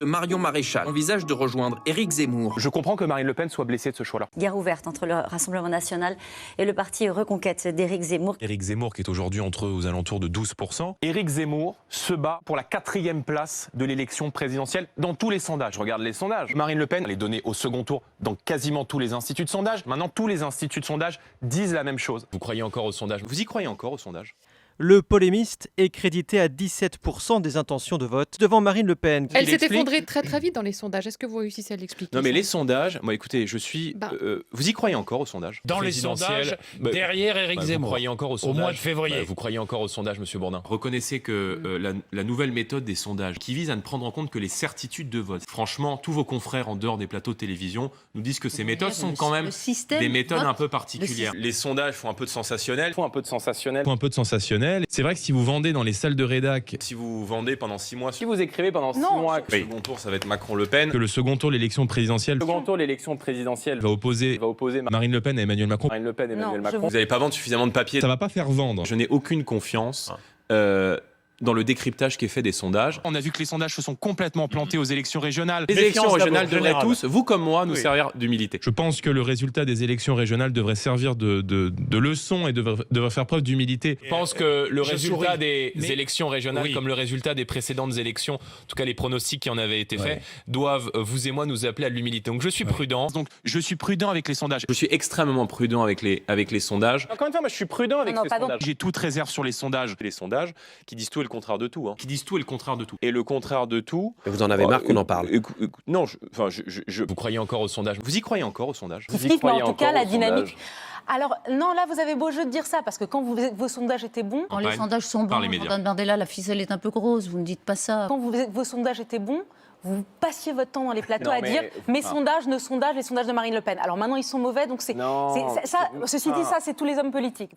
Marion Maréchal envisage de rejoindre Éric Zemmour. Je comprends que Marine Le Pen soit blessée de ce choix-là. Guerre ouverte entre le Rassemblement national et le parti Reconquête d'Éric Zemmour. Éric Zemmour qui est aujourd'hui aux alentours de 12%. Éric Zemmour se bat pour la 4e place de l'élection présidentielle dans tous les sondages. Regarde les sondages. Marine Le Pen elle est donnée au second tour dans quasiment tous les instituts de sondage. Maintenant, tous les instituts de sondage disent la même chose. Vous croyez encore aux sondages? Vous y croyez encore aux sondages? Le polémiste est crédité à 17% des intentions de vote devant Marine Le Pen. Elle s'est effondrée très très vite dans les sondages. Est-ce que vous réussissez à l'expliquer? Non mais les sondages, moi écoutez, vous y croyez encore aux sondages? Dans les sondages, derrière Éric Zemmour. Vous croyez encore aux sondages? Au mois de février. Vous croyez encore aux sondages, monsieur Bourdin? Reconnaissez que la nouvelle méthode des sondages, qui vise à ne prendre en compte que les certitudes de vote. Franchement, tous vos confrères en dehors des plateaux de télévision nous disent que ces méthodes sont quand même des méthodes un peu particulières. Les sondages font un peu de sensationnel. C'est vrai que si vous vendez dans les salles de rédac, si vous vendez pendant 6 mois, Si vous écrivez pendant 6 mois que le second tour ça va être Macron-Le Pen, que le second tour l'élection présidentielle l'élection présidentielle va opposer Marine Le Pen et Emmanuel Macron. Vous n'allez pas vendre suffisamment de papier. Ça va pas faire vendre. Je n'ai aucune confiance dans le décryptage qui est fait des sondages. On a vu que les sondages se sont complètement plantés aux élections régionales. Les élections régionales devraient tous, vous comme moi, nous servir d'humilité. Je pense que le résultat des élections régionales devrait servir de leçon et devrait faire preuve d'humilité. Je pense que le résultat des élections régionales, comme le résultat des précédentes élections, en tout cas les pronostics qui en avaient été faits, doivent, vous et moi, nous appeler à l'humilité. Donc je suis prudent. Donc je suis prudent avec les sondages. Je suis extrêmement prudent avec les sondages. Encore une fois, moi je suis prudent avec ces sondages. J'ai toute réserve sur les sondages. Les sondages qui disent tout et le contraire de tout. Qui disent tout et le contraire de tout. Et le contraire de tout... Mais vous en avez marre qu'on en parle. Non, vous croyez encore aux sondages? Vous y croyez encore aux sondages? Mais en tout cas, la dynamique... Alors, non, là, vous avez beau jeu de dire ça, parce que quand vos sondages étaient bons... Quand les sondages sont bons, Jordan Bardella, la ficelle est un peu grosse, vous ne dites pas ça. Quand vos sondages étaient bons, vous passiez votre temps dans les plateaux à dire mes sondages, nos sondages, les sondages de Marine Le Pen. Alors maintenant, ils sont mauvais, donc c'est... Ceci dit, ça, c'est tous les hommes politiques.